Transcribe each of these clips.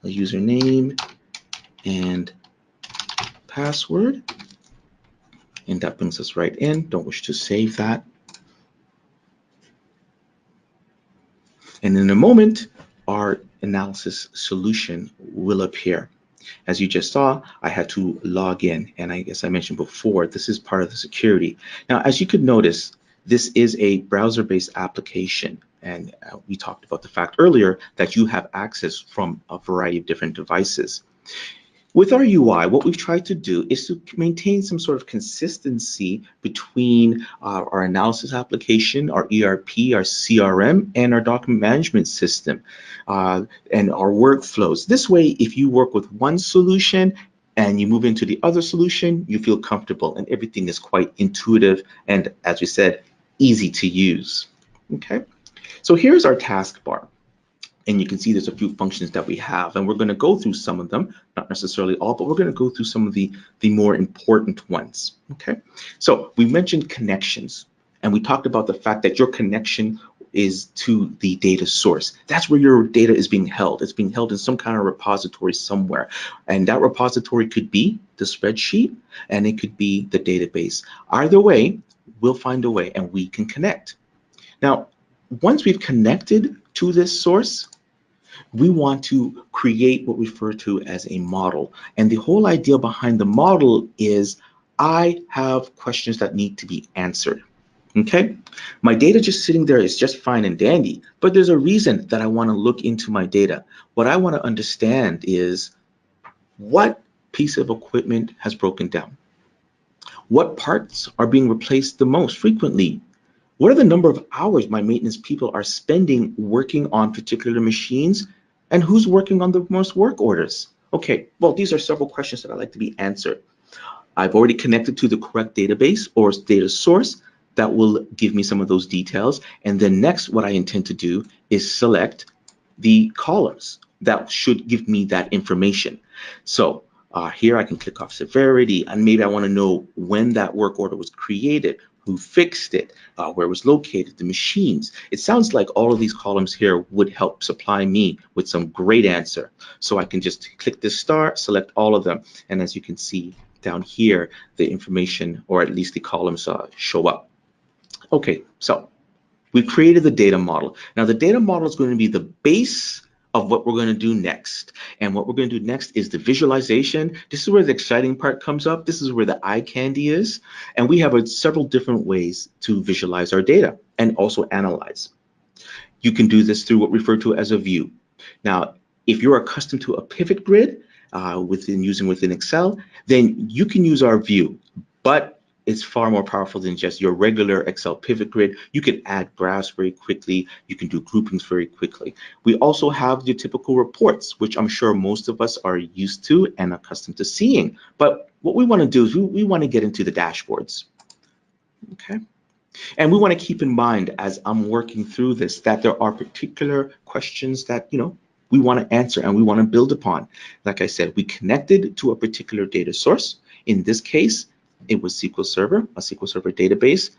a username and password, and that brings us right in. Don't wish to save that. And in a moment, our analysis solution will appear. As you just saw, I had to log in, and as I mentioned before, this is part of the security. Now, as you could notice, this is a browser-based application, and we talked about the fact earlier that you have access from a variety of different devices. With our UI, what we've tried to do is to maintain some sort of consistency between our analysis application, our ERP, our CRM, and our document management system, and our workflows. This way, if you work with one solution and you move into the other solution, you feel comfortable, and everything is quite intuitive and, as we said, easy to use. Okay, so here's our taskbar. And you can see there's a few functions that we have, and we're going to go through some of them, not necessarily all, but we're going to go through some of the more important ones. Okay, so we mentioned connections, and we talked about the fact that your connection is to the data source. That's where your data is being held. It's being held in some kind of repository somewhere, and that repository could be the spreadsheet, and it could be the database. Either way, we'll find a way, and we can connect. Now, once we've connected to this source, we want to create what we refer to as a model. And the whole idea behind the model is I have questions that need to be answered. Okay, my data just sitting there is just fine and dandy, but there's a reason that I want to look into my data. What I want to understand is what piece of equipment has broken down? What parts are being replaced the most frequently? What are the number of hours my maintenance people are spending working on particular machines, and who's working on the most work orders? Okay, well, these are several questions that I'd like to be answered. I've already connected to the correct database or data source that will give me some of those details. And then next, what I intend to do is select the columns that should give me that information. So here I can click off severity, and maybe I want to know when that work order was created, who fixed it, where it was located, the machines. It sounds like all of these columns here would help supply me with some great answer. So I can just click this star, select all of them, and as you can see down here, the information, or at least the columns, show up. Okay, so we've created the data model. Now the data model is going to be the base of what we're going to do next. And what we're going to do next is the visualization. This is where the exciting part comes up. This is where the eye candy is. And we have several different ways to visualize our data and also analyze. You can do this through what we refer to as a view. Now, if you're accustomed to a pivot grid within Excel, then you can use our view, but it's far more powerful than just your regular Excel pivot grid. You can add graphs very quickly. You can do groupings very quickly. We also have the typical reports, which I'm sure most of us are used to and accustomed to seeing. But what we want to do is we want to get into the dashboards. Okay. And we want to keep in mind as I'm working through this that there are particular questions that, we want to answer and we want to build upon. Like I said, we connected to a particular data source. In this case, it was SQL Server, a SQL Server database.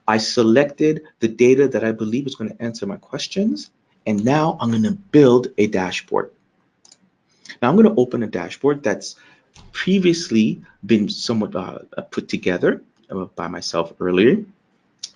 I selected the data that I believe is going to answer my questions, and now I'm going to build a dashboard. Now I'm going to open a dashboard that's previously been somewhat put together by myself earlier,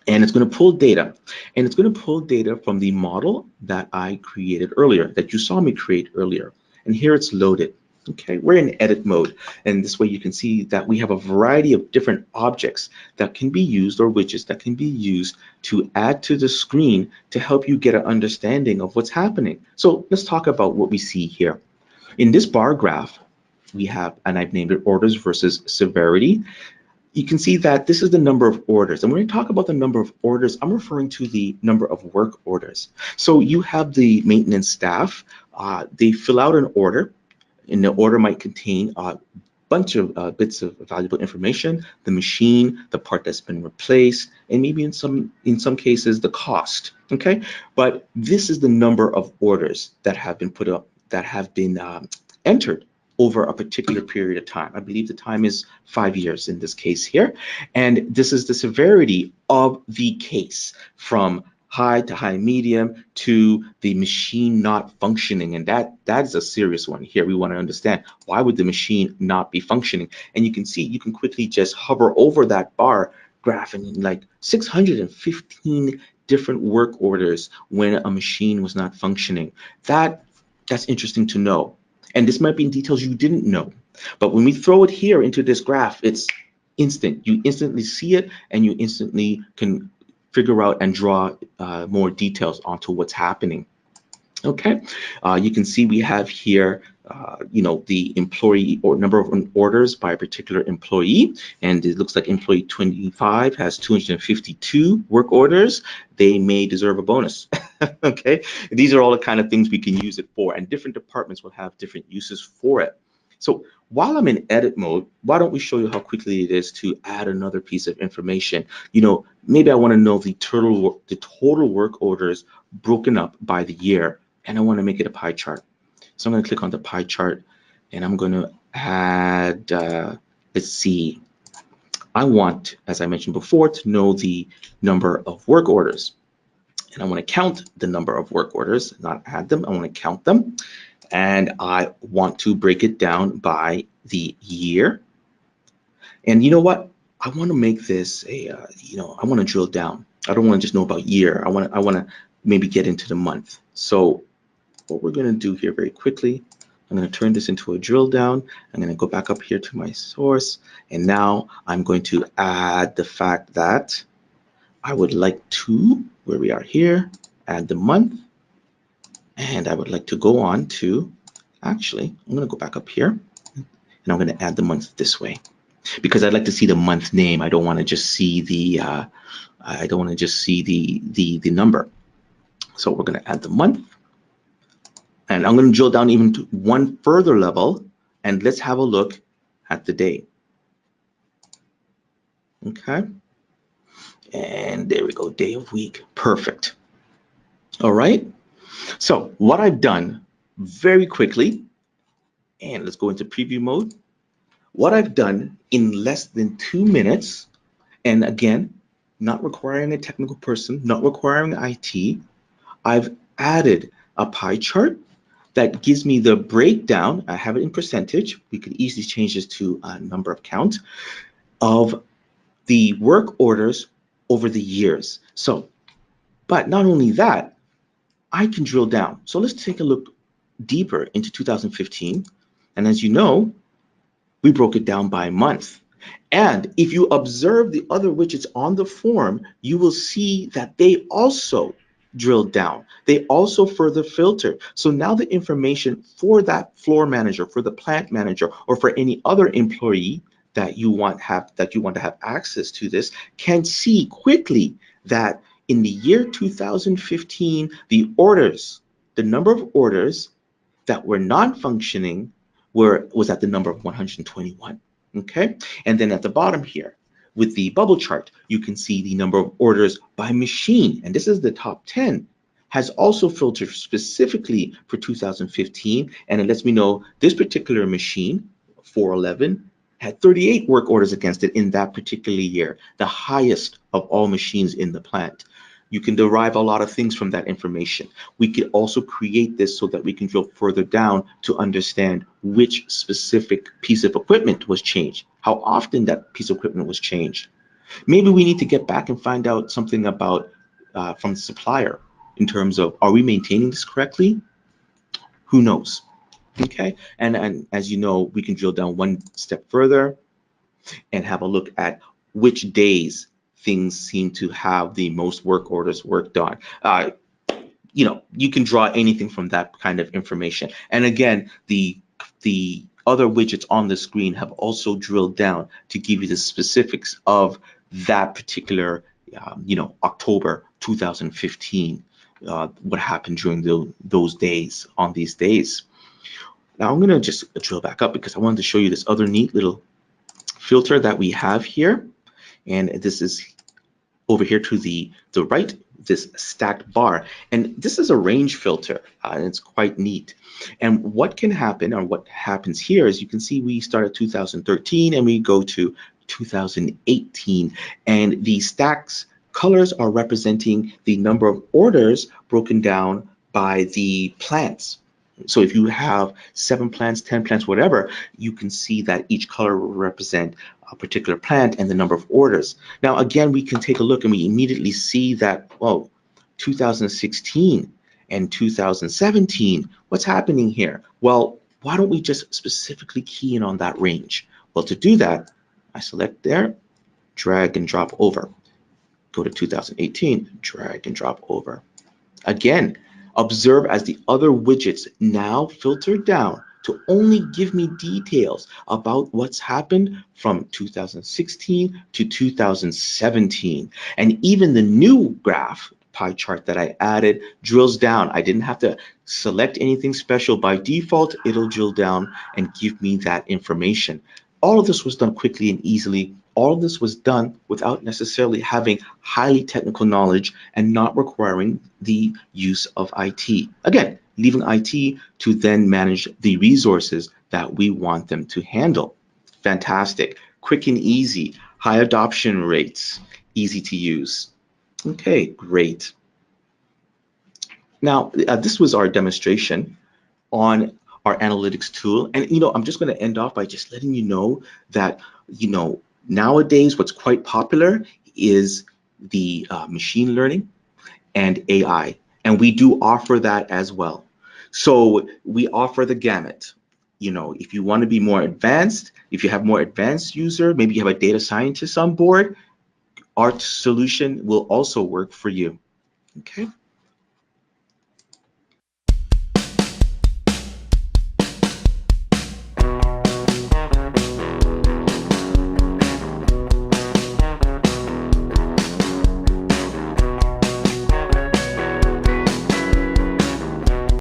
and it's going to pull data, and it's going to pull data from the model that I created earlier, that you saw me create earlier, and here it's loaded. Okay, we're in edit mode, and this way you can see that we have a variety of different objects that can be used, or widgets that can be used to add to the screen to help you get an understanding of what's happening. So let's talk about what we see here. In this bar graph, we have, and I've named it orders versus severity. You can see that this is the number of orders. And when we talk about the number of orders, I'm referring to the number of work orders. So you have the maintenance staff, they fill out an order, and the order might contain a bunch of bits of valuable information, the machine, the part that's been replaced, and maybe in some cases the cost. Okay, but this is the number of orders that have been put up, that have been entered over a particular period of time. I believe the time is 5 years in this case here, and this is the severity of the case, from high to high medium to the machine not functioning. And that is a serious one here. We want to understand, why would the machine not be functioning? And you can see, you can quickly just hover over that bar graph, and like 615 different work orders when a machine was not functioning. That's interesting to know. And this might be in details you didn't know. But when we throw it here into this graph, it's instant. You instantly see it, and you instantly can figure out and draw more details onto what's happening. Okay, you can see we have here, the employee or number of orders by a particular employee, and it looks like employee 25 has 252 work orders. They may deserve a bonus. Okay, these are all the kind of things we can use it for, and different departments will have different uses for it. So while I'm in edit mode, why don't we show you how quickly it is to add another piece of information? Maybe I want to know the total work orders broken up by the year, and I want to make it a pie chart. So I'm going to click on the pie chart, and I'm going to add, let's see, I want, as I mentioned before, to know the number of work orders. And I want to count the number of work orders, not add them. I want to count them. And I want to break it down by the year. And you know what? I want to make this I want to drill down. I don't want to just know about year. I want to maybe get into the month. So what we're going to do here very quickly, I'm going to turn this into a drill down. I'm going to go back up here to my source. And now I'm going to add the fact that I would like to, where we are here, add the month. And I would like to go on to, actually, I'm going to go back up here, and I'm going to add the month this way, because I'd like to see the month name. I don't want to just see the the number. So we're going to add the month, and I'm going to drill down even to one further level, and let's have a look at the day. Okay, and there we go, day of week, perfect. All right. So what I've done very quickly, and let's go into preview mode. What I've done in less than 2 minutes, and again, not requiring a technical person, not requiring IT, I've added a pie chart that gives me the breakdown. I have it in percentage. We could easily change this to a number of count of the work orders over the years. So, but not only that, I can drill down. So let's take a look deeper into 2015. And as you know, we broke it down by month. And if you observe the other widgets on the form, you will see that they also drill down. They also further filter. So now the information for that floor manager, for the plant manager, or for any other employee that you want to have access to this, can see quickly that in the year 2015, the number of orders that were non-functioning was at the number of 121. Okay, and then at the bottom here with the bubble chart, you can see the number of orders by machine, and this is the top 10, has also filtered specifically for 2015, and it lets me know this particular machine, 411, had 38 work orders against it in that particular year, the highest of all machines in the plant. You can derive a lot of things from that information. We could also create this so that we can drill further down to understand which specific piece of equipment was changed, how often that piece of equipment was changed. Maybe we need to get back and find out something about from the supplier in terms of, are we maintaining this correctly? Who knows? Okay, and as you know, we can drill down one step further and have a look at which days things seem to have the most work orders worked on. You can draw anything from that kind of information. And again, the other widgets on the screen have also drilled down to give you the specifics of that particular, October 2015, what happened during those days, on these days. Now I'm going to just drill back up because I wanted to show you this other neat little filter that we have here. And this is over here to the right, this stacked bar. And this is a range filter, and it's quite neat. And what can happen, or what happens here, is you can see we start at 2013 and we go to 2018, and the stacks Colors are representing the number of orders broken down by the plants. So if you have 7 plants, 10 plants, whatever, you can see that each color will represent a particular plant and the number of orders. Now, again, we can take a look and we immediately see that, oh, 2016 and 2017, what's happening here? Well, why don't we just specifically key in on that range? Well, to do that, I select there, drag and drop over. Go to 2018, drag and drop over. Again, observe as the other widgets now filter down to only give me details about what's happened from 2016 to 2017. And even the new graph pie chart that I added drills down. I didn't have to select anything special. By default, it'll drill down and give me that information. All of this was done quickly and easily. All of this was done without necessarily having highly technical knowledge and not requiring the use of IT. Again, leaving IT to then manage the resources that we want them to handle. Fantastic, quick and easy, high adoption rates, easy to use. Okay, great. Now, this was our demonstration on our analytics tool. And, I'm just going to end off by just letting you know that, nowadays what's quite popular is the machine learning and AI. And we do offer that as well. So we offer the gamut. If you want to be more advanced, if you have more advanced user, maybe you have a data scientist on board, our solution will also work for you. Okay.